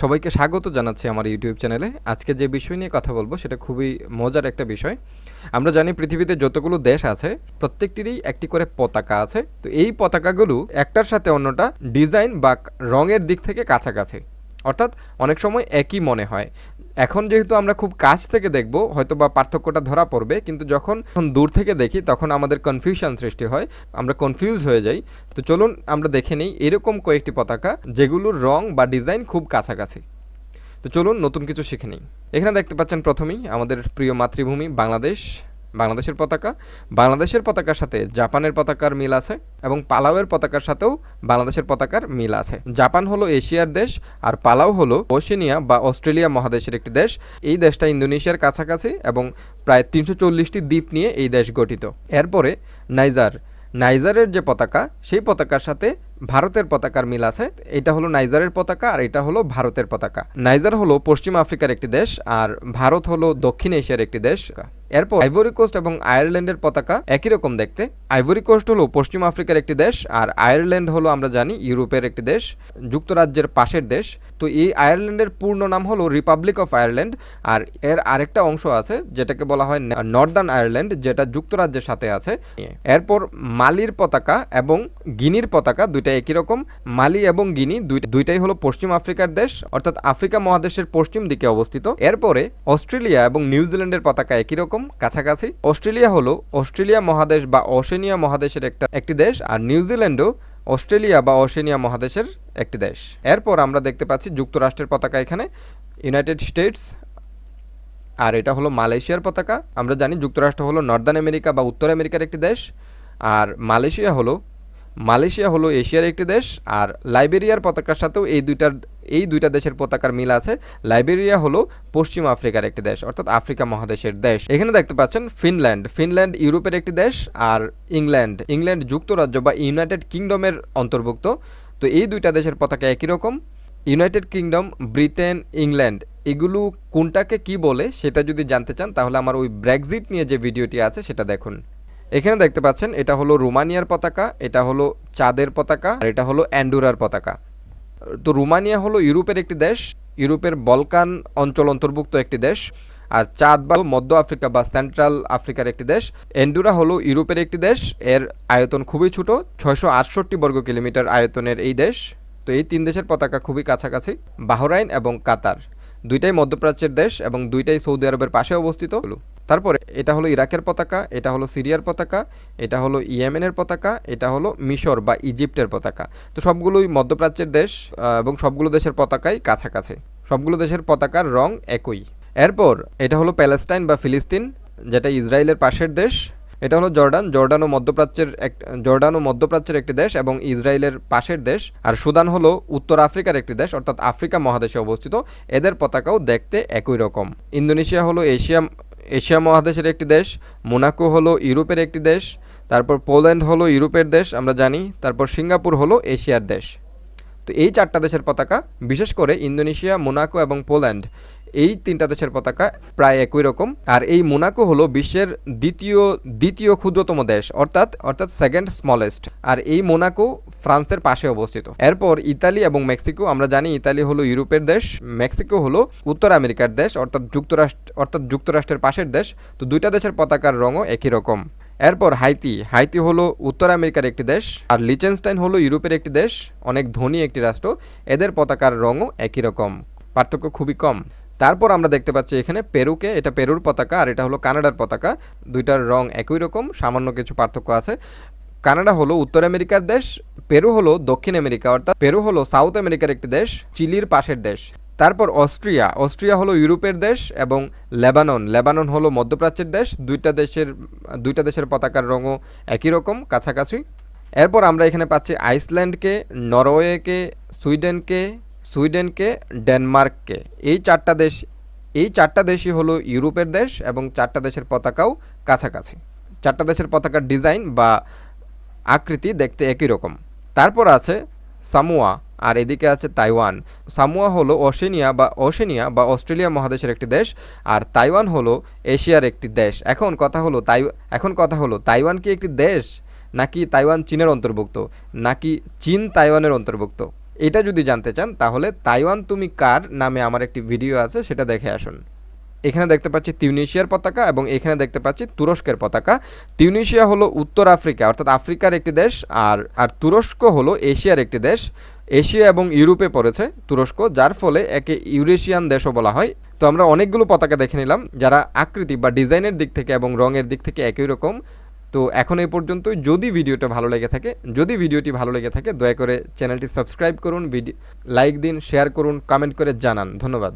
সবাইকে স্বাগত জানাচ্ছি আমার ইউটিউব চ্যানেলে। আজকে যে বিষয় নিয়ে কথা বলবো সেটা খুবই মজার একটা বিষয়। আমরা জানি পৃথিবীতে যতগুলো দেশ আছে প্রত্যেকটিরই একটি করে পতাকা আছে। তো এই পতাকাগুলো একটার সাথে অন্যটা ডিজাইন বা রঙের দিক থেকে কাছাকাছি, অর্থাৎ অনেক সময় একই মনে হয়। এখন যেহেতু আমরা খুব কাছ থেকে দেখব হয়তো বা পার্থক্যটা ধরা পড়বে, কিন্তু যখন দূর থেকে দেখি তখন আমাদের কনফিউশন সৃষ্টি হয়, আমরা কনফিউজ হয়ে যাই। তো চলুন আমরা দেখে নিই এরকম কয়েকটি পতাকা যেগুলোর রং বা ডিজাইন খুব কাছাকাছি। তো চলুন নতুন কিছু শিখে নিই। এখানে দেখতে পাচ্ছেন প্রথমেই আমাদের প্রিয় মাতৃভূমি বাংলাদেশ, বাংলাদেশের পতাকা। বাংলাদেশের পতাকার সাথে জাপানের পতাকার মিল আছে এবং পালাওয়ের পতাকার সাথেও বাংলাদেশের পতাকার মিল আছে। জাপান হলো এশিয়ার দেশ আর পালাও হলো ওশেনিয়া বা অস্ট্রেলিয়া মহাদেশের একটি দেশ। এই দেশটা ইন্দোনেশিয়ার কাছাকাছি এবং প্রায় ৩৪০টি দ্বীপ নিয়ে এই দেশ গঠিত। এরপরে নাইজার, নাইজারের যে পতাকা সেই পতাকার সাথে ভারতের পতাকার মিল আছে। এটা হলো নাইজারের পতাকা আর এটা হলো ভারতের পতাকা। নাইজার হলো পশ্চিম আফ্রিকার একটি দেশ আর ভারত হলো দক্ষিণ এশিয়ার একটি দেশ। এরপর আইভরি কোস্ট এবং আয়ারল্যান্ডের পতাকা একই রকম দেখতে। আইভরি কোস্ট হলো পশ্চিম আফ্রিকার একটি দেশ আর আয়ারল্যান্ড হলো আমরা জানি ইউরোপের একটি দেশ, যুক্তরাজ্যের পাশের দেশ। তো এই আয়ারল্যান্ডের পূর্ণ নাম হলো রিপাবলিক অফ আয়ারল্যান্ড। আর এর আরেকটা অংশ আছে যেটাকে বলা হয় নর্দার্ন আয়ারল্যান্ড, যেটা যুক্তরাজ্যের সাথে আছে। এরপর মালির পতাকা এবং গিনির পতাকা দুইটা একই রকম। মালি এবং গিনি দুইটাই হলো পশ্চিম আফ্রিকার দেশ, অর্থাৎ আফ্রিকা মহাদেশের পশ্চিম দিকে অবস্থিত। এরপরে অস্ট্রেলিয়া এবং নিউজিল্যান্ডের পতাকা একই রকম, কাছাকাছি। অস্ট্রেলিয়া হলো অস্ট্রেলিয়া মহাদেশ বা ওশেনিয়া মহাদেশের একটি দেশ আর নিউজিল্যান্ডও অস্ট্রেলিয়া বা ওশেনিয়া মহাদেশের একটি দেশ। এরপর আমরা দেখতে পাচ্ছি যুক্তরাষ্ট্রের পতাকা, এখানে ইউনাইটেড স্টেটস। আর এটা হলো মালয়েশিয়ার পতাকা। আমরা জানি যুক্তরাষ্ট্র হলো নর্দার্ন আমেরিকা বা উত্তর আমেরিকার একটি দেশ আর মালয়েশিয়া হলো এশিয়ার একটি দেশ। আর লাইবেরিয়ার পতাকার সাথেও এই দুইটা দেশের পতাকার মিল আছে। লাইবেরিয়া হলো পশ্চিম আফ্রিকার একটি দেশ, অর্থাৎ আফ্রিকা মহাদেশের দেশ। এখানে দেখতে পাচ্ছেন ফিনল্যান্ড ইউরোপের একটি দেশ আর ইংল্যান্ড যুক্তরাজ্য বা ইউনাইটেড কিংডমের অন্তর্ভুক্ত। তো এই দুইটা দেশের পতাকা একই রকম। ইউনাইটেড কিংডম, ব্রিটেন, ইংল্যান্ড এগুলো কোনটাকে কি বলে সেটা যদি জানতে চান তাহলে আমার ওই ব্রেক্সিট নিয়ে যে ভিডিওটি আছে সেটা দেখুন। এখানে দেখতে পাচ্ছেন এটা হলো রোমানিয়ার পতাকা, এটা হলো চাঁদের পতাকা আর এটা হলো অ্যান্ডোরার পতাকা। তো রোমানিয়া হলো ইউরোপের একটি দেশ, ইউরোপের বলকান অঞ্চল অন্তর্ভুক্ত একটি দেশ। আর চাঁদ বা মধ্য আফ্রিকা বা সেন্ট্রাল আফ্রিকার একটি দেশ। অ্যান্ডোরা হলো ইউরোপের একটি দেশ, এর আয়তন খুবই ছোট, ৬৬৮ বর্গ কিলোমিটার আয়তনের এই দেশ। তো এই তিন দেশের পতাকা খুবই কাছাকাছি। বাহরাইন এবং কাতার দুইটাই মধ্যপ্রাচ্যের দেশ এবং দুইটাই সৌদি আরবের পাশে অবস্থিত। তারপরে এটা হলো ইরাকের পতাকা, এটা হলো সিরিয়ার পতাকা, এটা হলো ইয়েমেনের পতাকা, এটা হলো মিশর বা ইজিপ্টের পতাকা। তো সবগুলোই মধ্যপ্রাচ্যের দেশ এবং সবগুলো দেশের পতাকাই কাছাকাছি, সবগুলো দেশের পতাকার রং একই। এরপর এটা হলো প্যালেস্টাইন বা ফিলিস্তিন, যেটা ইসরায়েলের পাশের দেশ। এটা হলো জর্ডানও মধ্যপ্রাচ্যের একটি দেশ এবং ইসরায়েলের পাশের দেশ। আর সুদান হলো উত্তর আফ্রিকার একটি দেশ, অর্থাৎ আফ্রিকা মহাদেশে অবস্থিত। এদের পতাকাও দেখতে একই রকম। ইন্দোনেশিয়া হলো এশিয়া মহাদেশের একটি দেশ। মোনাকো হলো ইউরোপের একটি দেশ। তারপর পোল্যান্ড হলো ইউরোপের দেশ আমরা জানি। তারপর সিঙ্গাপুর হলো এশিয়ার দেশ। তো এই চারটা দেশের পতাকা, বিশেষ করে ইন্দোনেশিয়া, মোনাকো এবং পোল্যান্ড, এই তিনটা দেশের পতাকা প্রায় একই রকম। আর এই মোনাকো হলো বিশ্বের দ্বিতীয় ক্ষুদ্রতম দেশ, অর্থাৎ সেকেন্ড স্মলেস্ট। আর এই মোনাকো ফ্রান্সের পাশে অবস্থিত। এরপর ইতালি এবং মেক্সিকো, আমরা জানি ইতালি হলো ইউরোপের দেশ, মেক্সিকো হলো উত্তর আমেরিকার দেশ, অর্থাৎ যুক্তরাষ্ট্রের পাশের দেশ। তো দুইটা দেশের পতাকার রঙও একই রকম। এরপর হাইতি হলো উত্তর আমেরিকার একটি দেশ আর লিচেনস্টাইন হলো ইউরোপের একটি দেশ, অনেক ধনী একটি রাষ্ট্র। এদের পতাকার রঙও একই রকম, পার্থক্য খুবই কম। তারপর আমরা দেখতে পাচ্ছি এখানে পেরুকে, এটা পেরুর পতাকা আর এটা হলো কানাডার পতাকা। দুইটার রং একই রকম, সামান্য কিছু পার্থক্য আছে। কানাডা হলো উত্তর আমেরিকার দেশ, পেরু হলো দক্ষিণ আমেরিকা, অর্থাৎ পেরু হলো সাউথ আমেরিকার একটি দেশ, চিলির পাশের দেশ। তারপর অস্ট্রিয়া হলো ইউরোপের দেশ এবং লেবানন হলো মধ্যপ্রাচ্যের দেশ। দুইটা দেশের পতাকার রঙও একই রকম, কাছাকাছি। এরপর আমরা এখানে পাচ্ছি আইসল্যান্ডকে, নরওয়েকে, সুইডেনকে, ডেনমার্ককে। এই চারটা দেশই হলো ইউরোপের দেশ এবং চারটা দেশের পতাকাও কাছাকাছি। চারটা দেশের পতাকার ডিজাইন বা আকৃতি দেখতে একই রকম। তারপর আছে সামোয়া আর এদিকে আছে তাইওয়ান। সামোয়া হলো ওশেনিয়া বা অস্ট্রেলিয়া মহাদেশের একটি দেশ আর তাইওয়ান হলো এশিয়ার একটি দেশ। এখন কথা হলো তাইওয়ান কি একটি দেশ, নাকি তাইওয়ান চীনের অন্তর্ভুক্ত, নাকি চীন তাইওয়ানের অন্তর্ভুক্ত? এটা যদি জানতে চান তাহলে তাইওয়ান তুমি কার নামে আমার একটি ভিডিও আছে, সেটা দেখে আসুন। এখানে দেখতে পাচ্ছি তিউনিশিয়ার পতাকা এবং এখানে দেখতে পাচ্ছি তুরস্কের পতাকা। তিউনিশিয়া হলো উত্তর আফ্রিকা অর্থাৎ আফ্রিকার একটি দেশ, আর তুরস্ক হলো এশিয়ার একটি দেশ। এশিয়া এবং ইউরোপে পড়েছে তুরস্ক, যার ফলে একে ইউরেশিয়ান দেশও বলা হয়। তো আমরা অনেকগুলো পতাকা দেখে নিলাম যারা আকৃতি বা ডিজাইনের দিক থেকে এবং রঙের দিক থেকে একই রকম। তো এখন এই পর্যন্তই। যদি ভিডিওটি ভালো লেগে থাকে দয়া করে চ্যানেলটি সাবস্ক্রাইব করুন, লাইক দিন, শেয়ার করুন, কমেন্ট করে জানান। ধন্যবাদ।